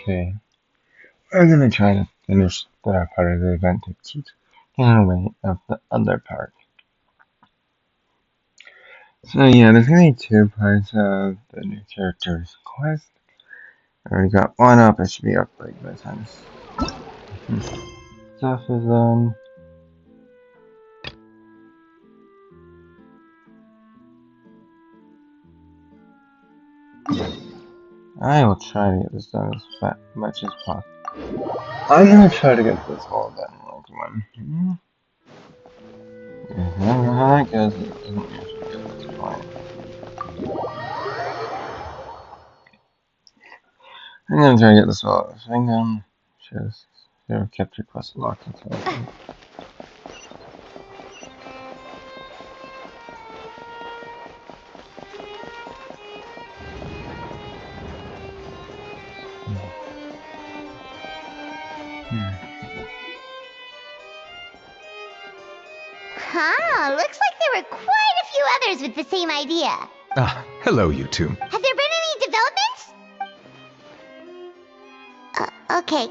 Okay, we're gonna try to finish that part of the event to keep getting away of the other part. So yeah, there's gonna be two parts of the new character's quest. I already got one up, it should be up like by the time stuff is I will try to get this done as much as possible. I'm gonna try to get this all done in like one. I don't know how that goes, it doesn't usually go this fine. I'm gonna try to get this all. So I'm gonna just kept your quest locked until Huh, looks like there were quite a few others with the same idea. Ah, hello, you two. Have there been any developments? Okay,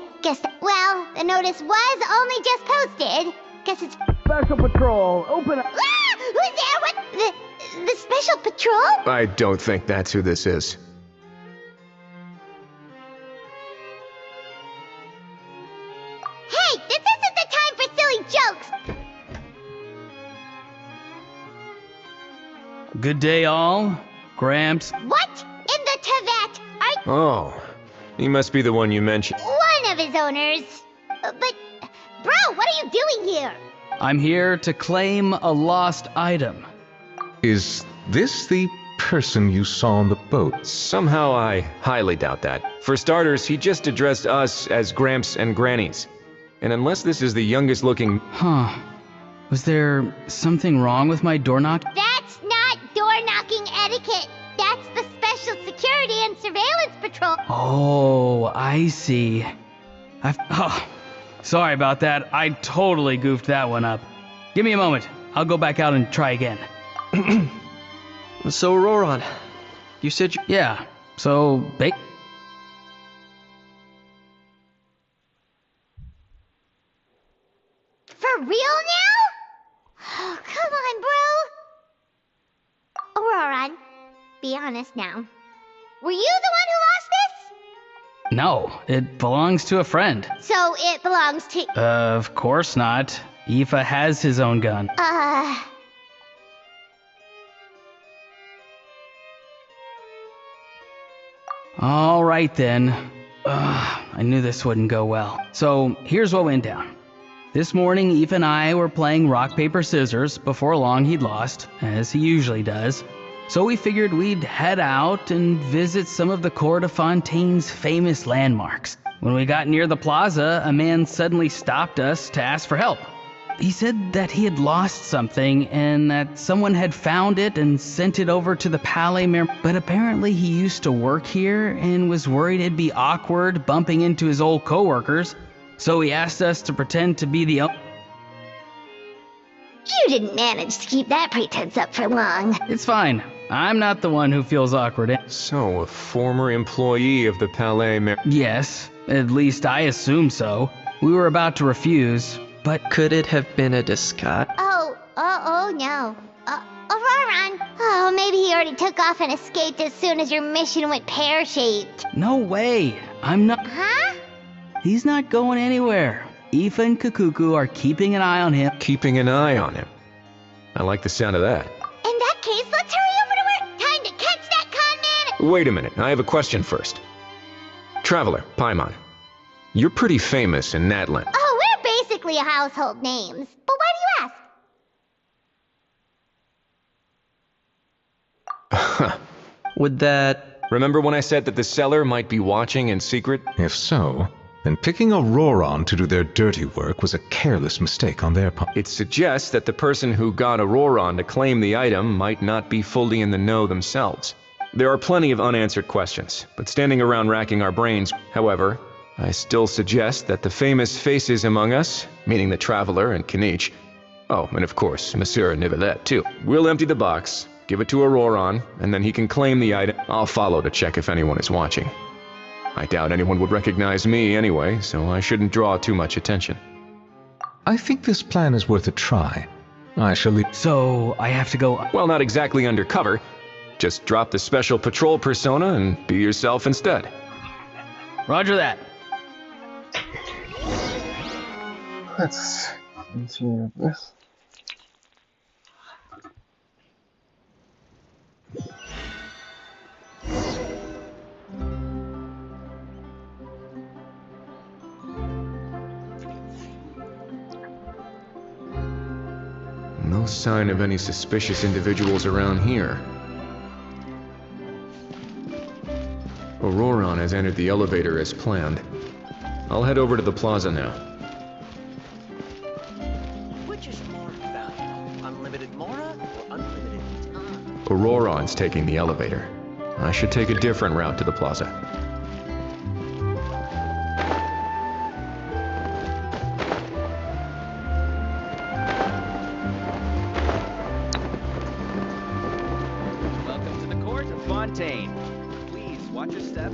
well, the notice was only just posted. Guess it's... Special Patrol, open up! Ah! Who's there? What? The Special Patrol? I don't think that's who this is. Hey, this isn't the time for silly jokes! Good day, all. Gramps. What in the Tibet? Oh, he must be the one you mentioned. One of his owners. But, bro, what are you doing here? I'm here to claim a lost item. Is this the person you saw on the boat? Somehow I highly doubt that. For starters, he just addressed us as Gramps and Grannies. And unless this is the youngest looking... Huh. Was there something wrong with my door knock? That's not door-knocking etiquette. That's the Special Security and Surveillance Patrol. Oh, I see. Sorry about that. I totally goofed that one up. Give me a moment. I'll go back out and try again. So, Roron, you said you... Yeah, so... For real now? Oh, come on, bro. Auroron, be honest now. Were you the one who lost this? No, it belongs to a friend. So it belongs to... Of course not. Aoife has his own gun. All right then. I knew this wouldn't go well. So here's what went down. This morning, Aoife and I were playing rock, paper, scissors. Before long, he'd lost, as he usually does. So we figured we'd head out and visit some of the Cour de Fontaine's famous landmarks. When we got near the plaza, a man suddenly stopped us to ask for help. He said that he had lost something and that someone had found it and sent it over to the Palais Mer. But apparently he used to work here and was worried it'd be awkward bumping into his old coworkers. So he asked us to pretend to be the... You didn't manage to keep that pretense up for long. It's fine. I'm not the one who feels awkward. So, a former employee of the Palais Mer... Yes, at least I assume so. We were about to refuse, but... Could it have been a disguise? Oh no. Auroron. Oh, maybe he already took off and escaped as soon as your mission went pear-shaped. No way. I'm not... Huh? He's not going anywhere. Aoife and Kukuku are keeping an eye on him. Keeping an eye on him. I like the sound of that. In that case, let's hurry over to work. Time to catch that con man. Wait a minute, I have a question first. Traveler, Paimon, you're pretty famous in Natlan. Oh, we're basically household names. But why do you ask? Would that... Remember when I said that the seller might be watching in secret? If so, then picking Auroron to do their dirty work was a careless mistake on their part. It suggests that the person who got Auroron to claim the item might not be fully in the know themselves. There are plenty of unanswered questions, but standing around racking our brains, however, I still suggest that the famous faces among us, meaning the Traveler and Kinich, oh, and of course, Monsieur Nivelette too, we'll empty the box, give it to Auroron, and then he can claim the item. I'll follow to check if anyone is watching. I doubt anyone would recognize me anyway, so I shouldn't draw too much attention. I think this plan is worth a try. I shall leave. So I have to go. Well, not exactly undercover. Just drop the special patrol persona and be yourself instead. Roger that. Let's continue with this. No sign of any suspicious individuals around here. Auroron has entered the elevator as planned. I'll head over to the plaza now. Which is more valuable, unlimited Mora or unlimited time? Auroron's taking the elevator. I should take a different route to the plaza. Welcome to the court of Fontaine. Please watch your step.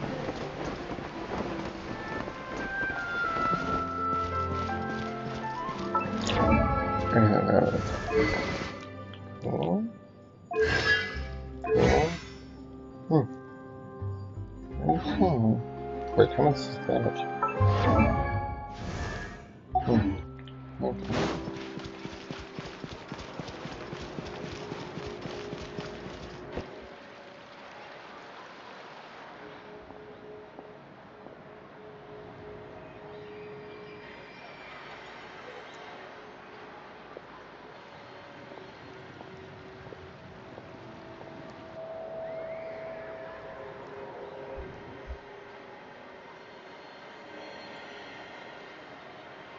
Cool. Cool. Okay. Wait, how much is damage? Okay.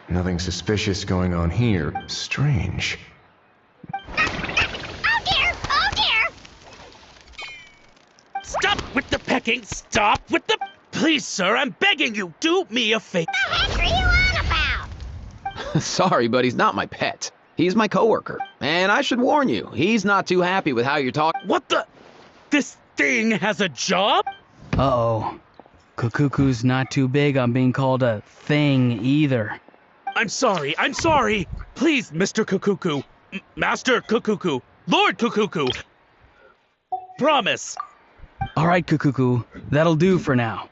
Nothing suspicious going on here. Strange. Oh dear! Oh dear! Stop with the pecking! Stop with the... Please, sir, I'm begging you, do me a favor. The heck are you on about? Sorry, but he's not my pet. He's my coworker. And I should warn you, he's not too happy with how you're talking. What the... This thing has a job? Uh-oh. Kukuku's not too big on being called a thing either. I'm sorry. Please, Mr. Kukuku. Master Kukuku. Lord Kukuku. Promise. All right, Kukuku, that'll do for now.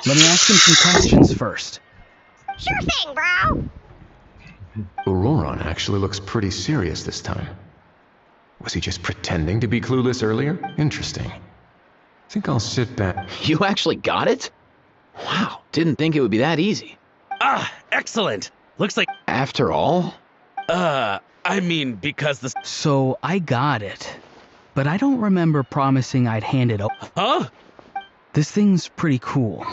Let me ask him some questions first. Sure thing, bro. Auroron actually looks pretty serious this time. Was he just pretending to be clueless earlier? Interesting. Think I'll sit back. You actually got it? Wow, didn't think it would be that easy. Ah, excellent. Looks like... After all? I mean, because the... So I got it, but I don't remember promising I'd hand it over. Huh? This thing's pretty cool.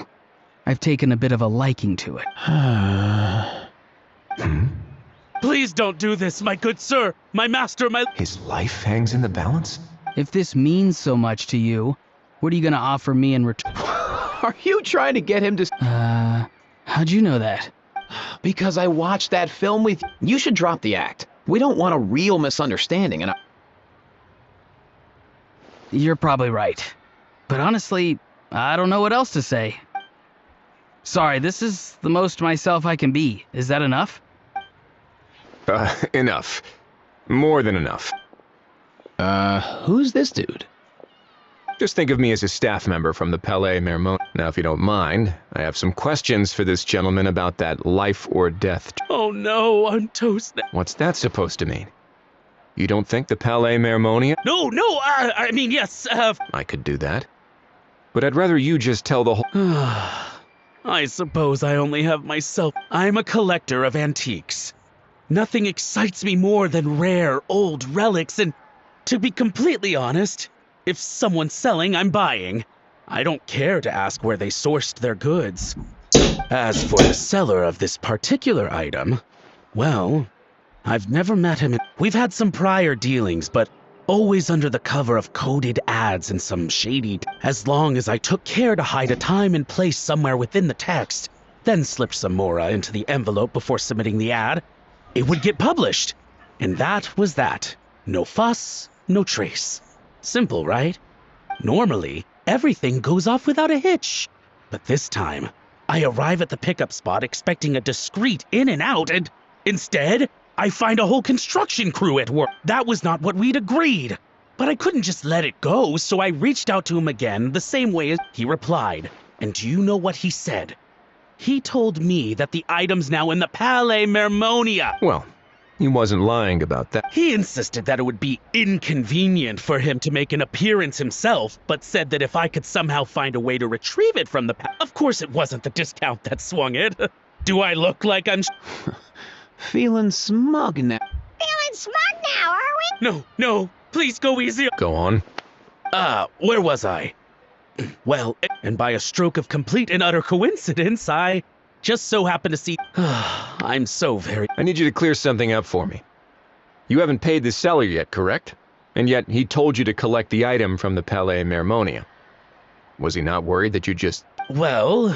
I've taken a bit of a liking to it. Please don't do this, my good sir. My master, my... His life hangs in the balance? If this means so much to you, what are you gonna offer me in return? Are you trying to get him to... How'd you know that? Because I watched that film with you. You should drop the act. We don't want a real misunderstanding, and You're probably right. But honestly, I don't know what else to say. Sorry, this is the most myself I can be. Is that enough? Enough. More than enough. Who's this dude? Just think of me as a staff member from the Palais Mermont. Now, if you don't mind, I have some questions for this gentleman about that life or death. Oh no, I'm toast now. What's that supposed to mean? You don't think the Palais Mermonia? No, I mean, yes, I could do that. But I'd rather you just tell the whole... I suppose I only have myself. I'm a collector of antiques. Nothing excites me more than rare, old relics, and to be completely honest, if someone's selling, I'm buying. I don't care to ask where they sourced their goods. As for the seller of this particular item, well, I've never met him. We've had some prior dealings, but always under the cover of coded ads and some shady. As long as I took care to hide a time and place somewhere within the text, then slipped some Mora into the envelope before submitting the ad, it would get published. And that was that. No fuss, no trace. Simple, right? Normally, everything goes off without a hitch. But this time, I arrive at the pickup spot expecting a discreet in and out, and instead, I find a whole construction crew at work. That was not what we'd agreed. But I couldn't just let it go, so I reached out to him again the same way as he replied. And do you know what he said? He told me that the item's now in the Palais Mermonia. Well, he wasn't lying about that. He insisted that it would be inconvenient for him to make an appearance himself, but said that if I could somehow find a way to retrieve it from the Of course it wasn't the discount that swung it. Do I look like I'm... Feeling smug now. Feeling smug now, are we? No, please go easy. Go on. Where was I? Well, and by a stroke of complete and utter coincidence, I just so happened to see... I'm so very... I need you to clear something up for me. You haven't paid the seller yet, correct? And yet he told you to collect the item from the Palais Mermonia. Was he not worried that you just... Well,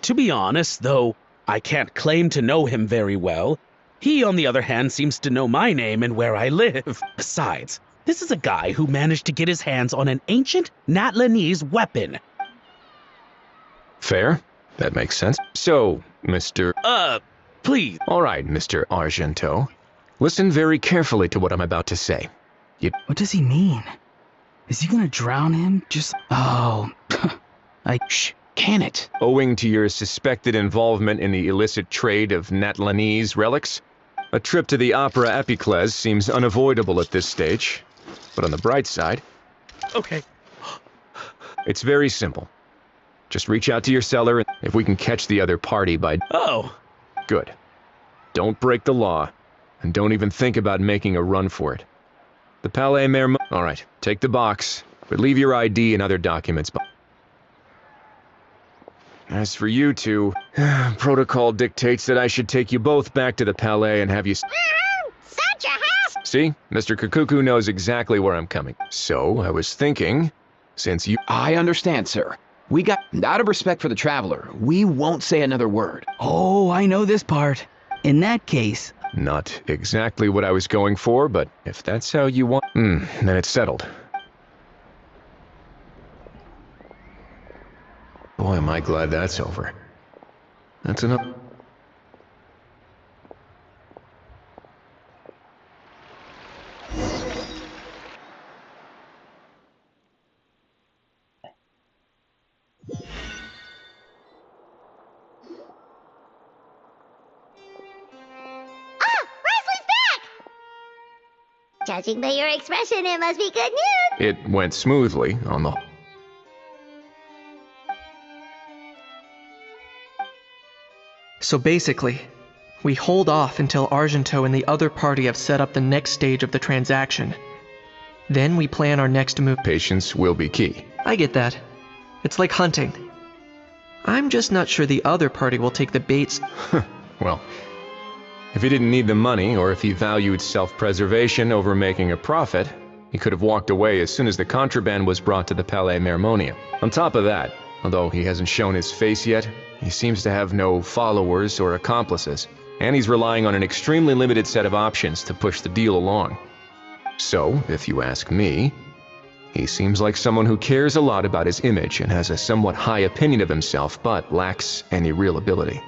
to be honest, though I can't claim to know him very well, he, on the other hand, seems to know my name and where I live. Besides, this is a guy who managed to get his hands on an ancient Natlanese weapon. Fair. That makes sense. So, Mr... Please. All right, Mr. Argento. Listen very carefully to what I'm about to say. What does he mean? Is he gonna drown him? Just... Oh... Shh, can it? Owing to your suspected involvement in the illicit trade of Natlanese relics, a trip to the Opera Epiclese seems unavoidable at this stage. But on the bright side... Okay. It's very simple. Just reach out to your seller, and if we can catch the other party by... Oh. Good. Don't break the law, and don't even think about making a run for it. The Palais Mermonia... All right, take the box, but leave your ID and other documents. As for you two, protocol dictates that I should take you both back to the Palais and have you... Such a hassle! See? Mr. Kukuku knows exactly where I'm coming. So, I was thinking, since you... I understand, sir. Out of respect for the traveler, we won't say another word. Oh, I know this part. In that case... Not exactly what I was going for, but if that's how you want... then it's settled. Boy, am I glad that's over. That's enough... Judging by your expression, it must be good news. It went smoothly on the... So basically, we hold off until Argento and the other party have set up the next stage of the transaction. Then we plan our next move. Patience will be key. I get that. It's like hunting. I'm just not sure the other party will take the baits. Well, if he didn't need the money, or if he valued self-preservation over making a profit, he could have walked away as soon as the contraband was brought to the Palais Mermonia. On top of that, although he hasn't shown his face yet, he seems to have no followers or accomplices, and he's relying on an extremely limited set of options to push the deal along. So, if you ask me, he seems like someone who cares a lot about his image and has a somewhat high opinion of himself, but lacks any real ability.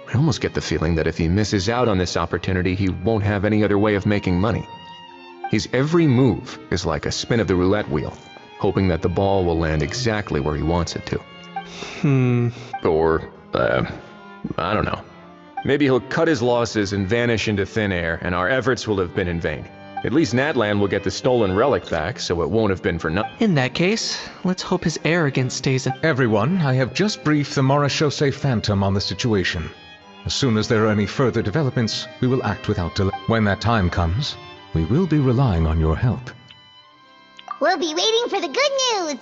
I almost get the feeling that if he misses out on this opportunity, he won't have any other way of making money. His every move is like a spin of the roulette wheel, hoping that the ball will land exactly where he wants it to. Or, I don't know. Maybe he'll cut his losses and vanish into thin air, and our efforts will have been in vain. At least Natlan will get the stolen relic back, so it won't have been for nothing. In that case, let's hope his arrogance stays in. Everyone, I have just briefed the Marechaussee Phantom on the situation. As soon as there are any further developments, we will act without delay. When that time comes, we will be relying on your help. We'll be waiting for the good news.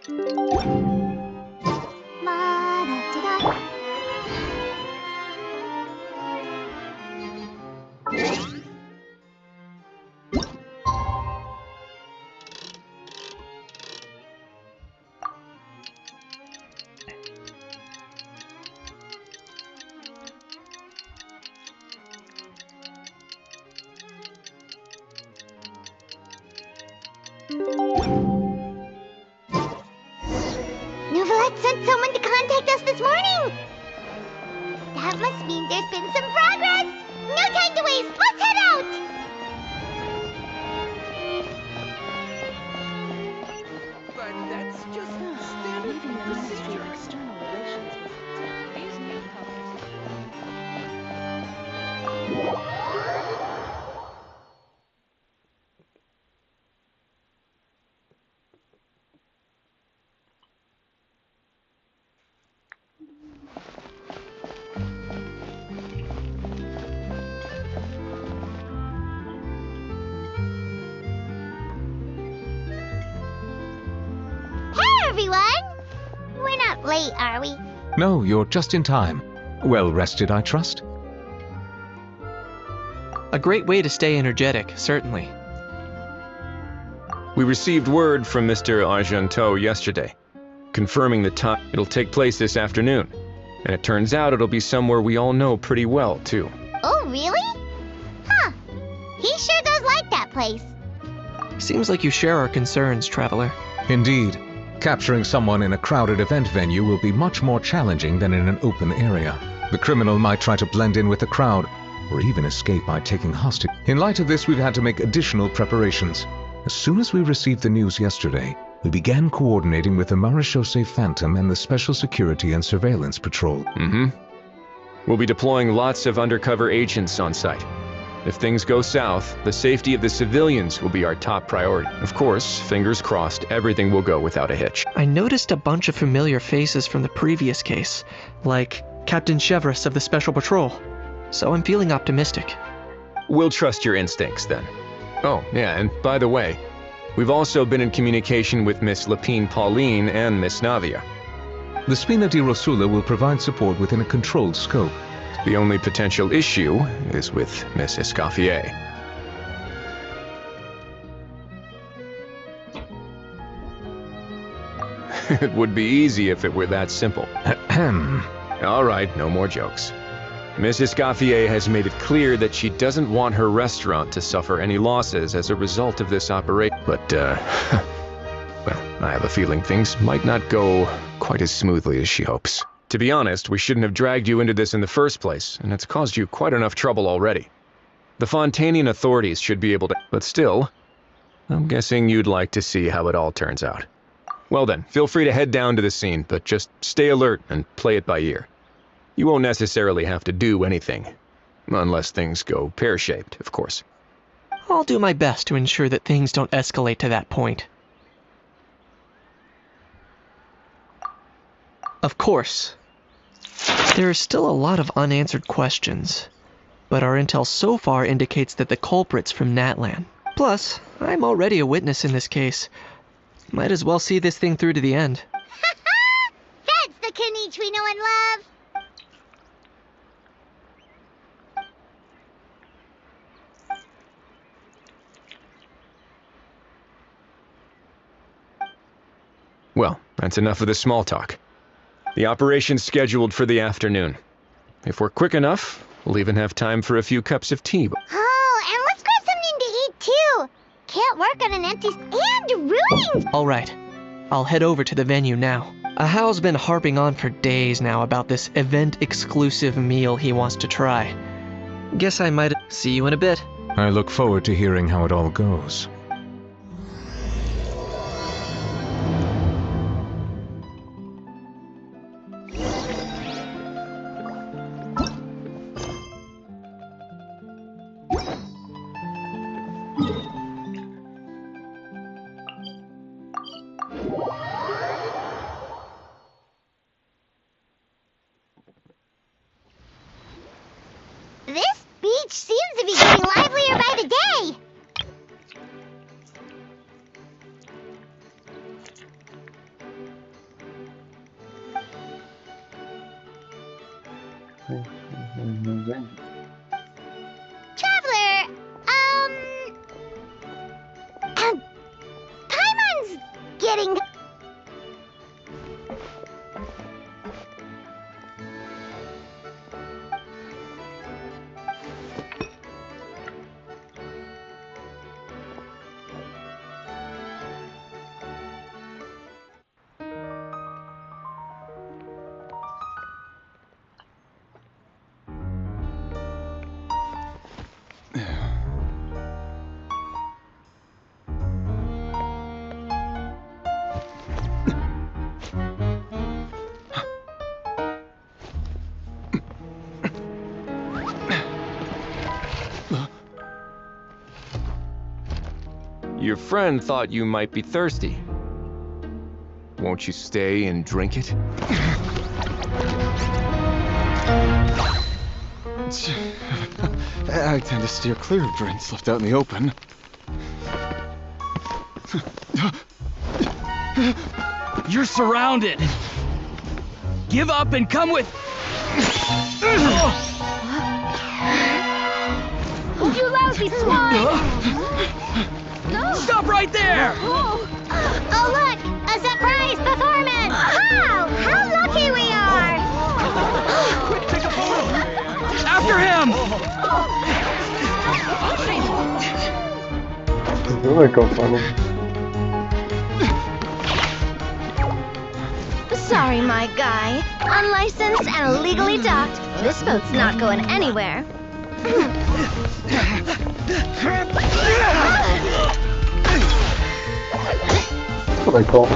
Ma-da-da-da. Novelette sent someone to contact us this morning! That must mean there's been some progress! No time to waste! Let's head out! But that's just standard procedure. External relations with these newcomers. Hey, everyone! We're not late, are we? No, you're just in time. Well rested, I trust? A great way to stay energetic, certainly. We received word from Mr. Argenteau yesterday, confirming the time. It'll take place this afternoon. And it turns out it'll be somewhere we all know pretty well, too. Oh, really? Huh. He sure does like that place. Seems like you share our concerns, Traveler. Indeed. Capturing someone in a crowded event venue will be much more challenging than in an open area. The criminal might try to blend in with the crowd, or even escape by taking hostage. In light of this, we've had to make additional preparations. As soon as we received the news yesterday, we began coordinating with the Marechaussee Phantom and the Special Security and Surveillance Patrol. We'll be deploying lots of undercover agents on site. If things go south, the safety of the civilians will be our top priority. Of course, fingers crossed, everything will go without a hitch. I noticed a bunch of familiar faces from the previous case, like Captain Chevrolet of the Special Patrol. So I'm feeling optimistic. We'll trust your instincts then. Oh, yeah, and by the way, we've also been in communication with Miss Lapine Pauline and Miss Navia. The Spina di Rosula will provide support within a controlled scope. The only potential issue is with Miss Escoffier. It would be easy if it were that simple. All right, no more jokes. Miss Escoffier has made it clear that she doesn't want her restaurant to suffer any losses as a result of this operation. But, well, I have a feeling things might not go quite as smoothly as she hopes. To be honest, we shouldn't have dragged you into this in the first place, and it's caused you quite enough trouble already. The Fontanian authorities should be able to, but still, I'm guessing you'd like to see how it all turns out. Well then, feel free to head down to the scene, but just stay alert and play it by ear. You won't necessarily have to do anything, unless things go pear-shaped, of course. I'll do my best to ensure that things don't escalate to that point. Of course. There are still a lot of unanswered questions, but our intel so far indicates that the culprit's from Natlan. Plus, I'm already a witness in this case. Might as well see this thing through to the end. That's the Kenichi we know and love! Well, that's enough of the small talk. The operation's scheduled for the afternoon. If we're quick enough, we'll even have time for a few cups of tea. Oh, and let's grab something to eat too! Can't work on an empty and ruining! Alright, I'll head over to the venue now. Ahao's been harping on for days now about this event-exclusive meal he wants to try. Guess I might see you in a bit. I look forward to hearing how it all goes. This beach seems to be getting livelier by the day! Traveler, Paimon's getting... Your friend thought you might be thirsty. Won't you stay and drink it? I tend to steer clear of drinks left out in the open. You're surrounded. Give up and come with... You lousy swine! Stop right there! Oh, look! A surprise performance! Wow! How lucky we are! Quick, take a photo! After him! This is go funny. Sorry, my guy. Unlicensed and illegally docked. This boat's not going anywhere. That's what I call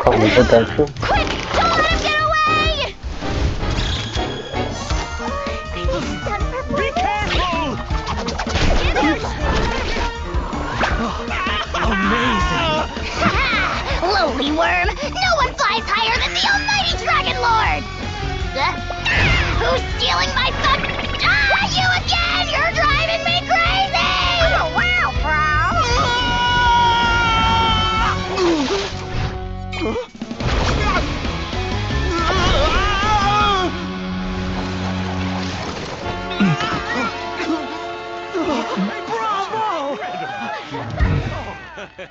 comic book action. Quick! Don't let him get away! Be careful! Amazing! Lowly worm! No one flies higher than the almighty Dragon Lord! Who's stealing my fun? Ah, you again! You're driving me crazy! Oh, wow,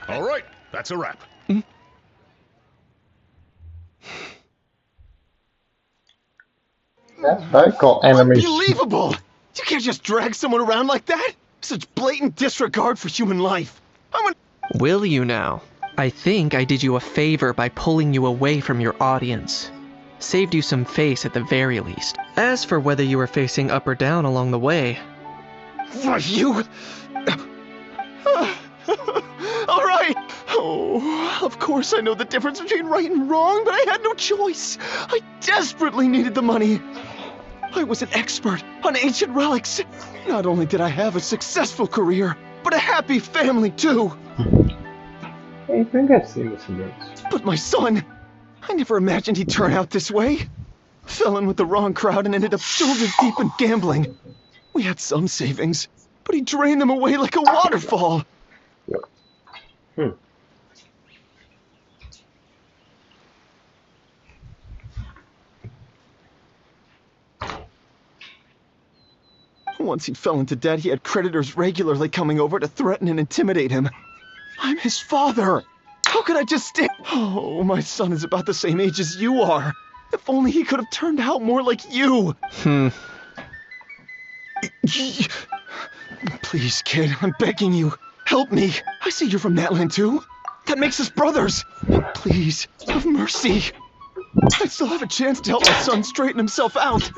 All right, that's a wrap. That's what I call animation. Unbelievable! You can't just drag someone around like that! Such blatant disregard for human life. Will you now? I think I did you a favor by pulling you away from your audience. Saved you some face at the very least. As for whether you were facing up or down along the way... What, you... All right. Oh, of course I know the difference between right and wrong, but I had no choice. I desperately needed the money. I was an expert on ancient relics. Not only did I have a successful career, but a happy family too. I think I've seen this in this. But my son, I never imagined he'd turn out this way. Fell in with the wrong crowd and ended up shoulder deep in gambling. We had some savings, but he drained them away like a waterfall. Once he fell into debt, he had creditors regularly coming over to threaten and intimidate him. I'm his father. How could I just stay? Oh, my son is about the same age as you are. If only he could have turned out more like you. Please, kid, I'm begging you. Help me. I see you're from Natland too. That makes us brothers. Please, have mercy. I still have a chance to help my son straighten himself out.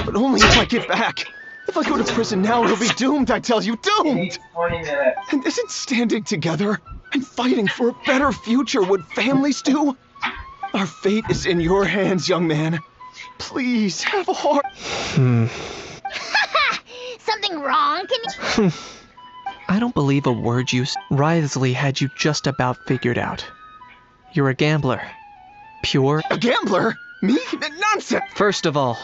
But only if I get back. If I go to prison now, he'll be doomed, I tell you, doomed! 20 minutes. And isn't standing together and fighting for a better future what families do? Our fate is in your hands, young man. Please, have a heart. Something wrong? Can you... I don't believe a word you... Wriothesley had you just about figured out. You're a gambler. Pure... A gambler? Me? Nonsense! First of all,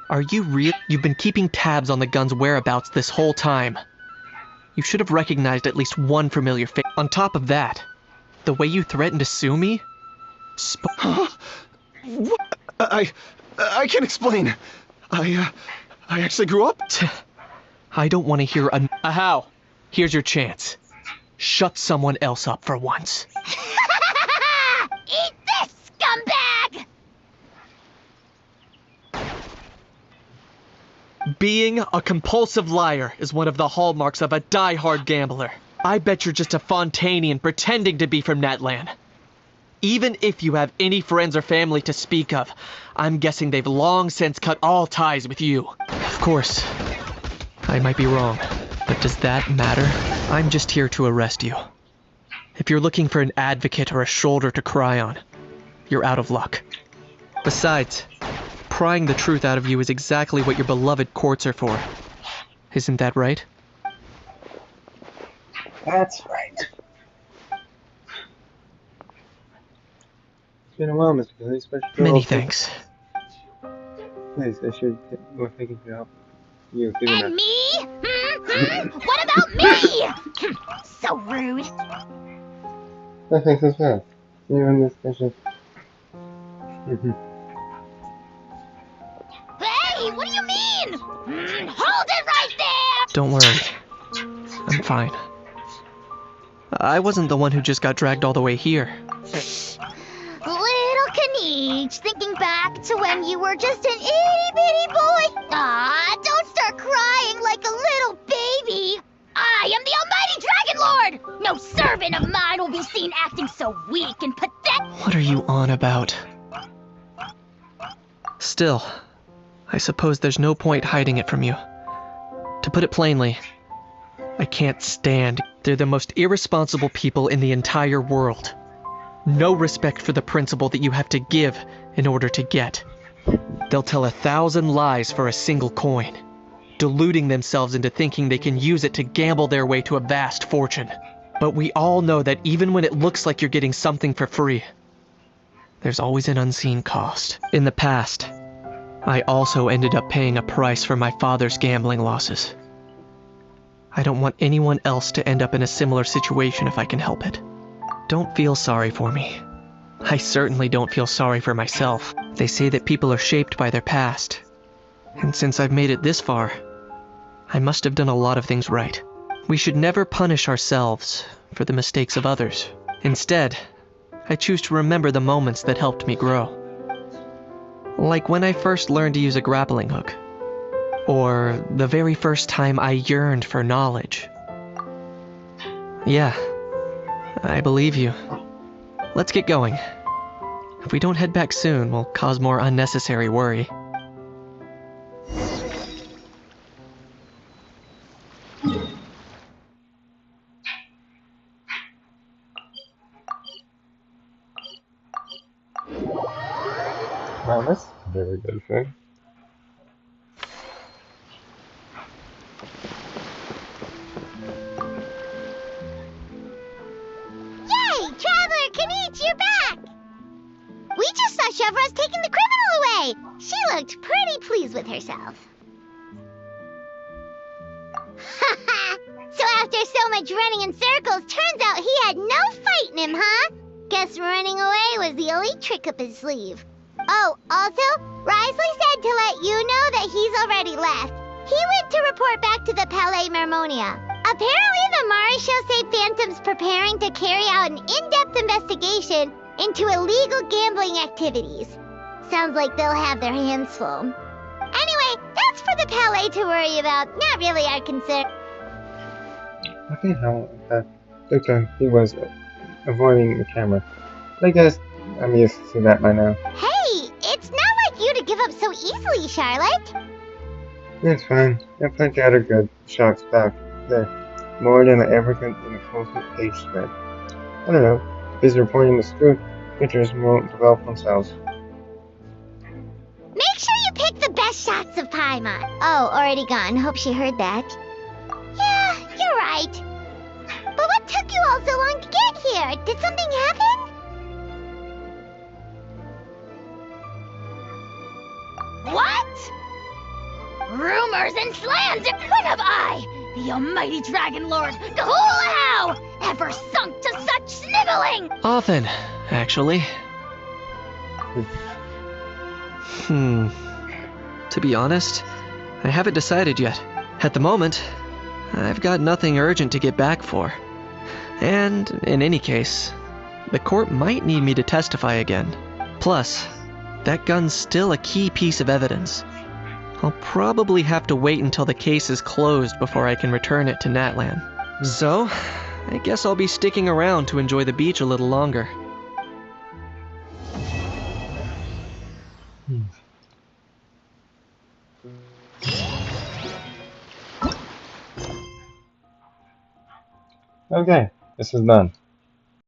are you real? You've been keeping tabs on the gun's whereabouts this whole time. You should have recognized at least one familiar face. On top of that, the way you threatened to sue me... Huh? What? I can explain. I actually grew up? I don't want to hear a how. Here's your chance. Shut someone else up for once. Eat this, scumbag! Being a compulsive liar is one of the hallmarks of a die-hard gambler. I bet you're just a Fontanian pretending to be from Natlan. Even if you have any friends or family to speak of, I'm guessing they've long since cut all ties with you. Of course, I might be wrong, but does that matter? I'm just here to arrest you. If you're looking for an advocate or a shoulder to cry on, you're out of luck. Besides, prying the truth out of you is exactly what your beloved courts are for. Isn't that right? That's right. It's been a while, Mr. Police, but Many thanks. Please, I should go thinking to help you. And me? What about me? So rude. No thanks as well. See you in this session. Hey, what do you mean? Hold it right there! Don't worry. I'm fine. I wasn't the one who just got dragged all the way here. Little Kaniche, thinking back to when you were just an itty-bitty boy. Don't start crying like a little baby. I am the Almighty Dragon Lord! No servant of mine will be seen acting so weak and pathetic. What are you on about? Still, I suppose there's no point hiding it from you. To put it plainly, I can't stand. They're the most irresponsible people in the entire world. No respect for the principle that you have to give in order to get. They'll tell 1,000 lies for a single coin, deluding themselves into thinking they can use it to gamble their way to a vast fortune. But we all know that even when it looks like you're getting something for free, there's always an unseen cost. In the past, I also ended up paying a price for my father's gambling losses. I don't want anyone else to end up in a similar situation if I can help it. Don't feel sorry for me. I certainly don't feel sorry for myself. They say that people are shaped by their past. And since I've made it this far, I must have done a lot of things right. We should never punish ourselves for the mistakes of others. Instead, I choose to remember the moments that helped me grow. Like when I first learned to use a grappling hook. Or the very first time I yearned for knowledge. Yeah, I believe you. Let's get going. If we don't head back soon, we'll cause more unnecessary worry. Wow, that's a very good thing. Yay! Traveler Kaniche, you're back! We just saw Chevro's taking the criminal away. She looked pretty pleased with herself. So after so much running in circles, turns out he had no fight in him, huh? Guess running away was the only trick up his sleeve. Oh, also, Risley said to let you know that he's already left. He went to report back to the Palais Mermonia. Apparently the Maréchaux say Phantom's preparing to carry out an in-depth investigation into illegal gambling activities. Sounds like they'll have their hands full. Anyway, that's for the Palais to worry about, not really our concern. I think how he was avoiding the camera. I guess I'm used to that by now. Hey, it's not like you to give up so easily, Charlotte. It's fine. I plenty other good shots back there. More than I ever could in a full page spread. I don't know. Busy reporting the truth, pictures won't develop themselves. Make sure you pick the best shots of Paimon. Oh, already gone. Hope she heard that. Yeah, you're right. But what took you all so long to get here? Did something happen? What? Rumors and slander! When have I, the almighty Dragon Lord, Kahulahau, ever sunk to such sniveling? Often, actually. To be honest, I haven't decided yet. At the moment, I've got nothing urgent to get back for. And, in any case, the court might need me to testify again. Plus, that gun's still a key piece of evidence. I'll probably have to wait until the case is closed before I can return it to Natlan. So, I guess I'll be sticking around to enjoy the beach a little longer. Okay, this is done.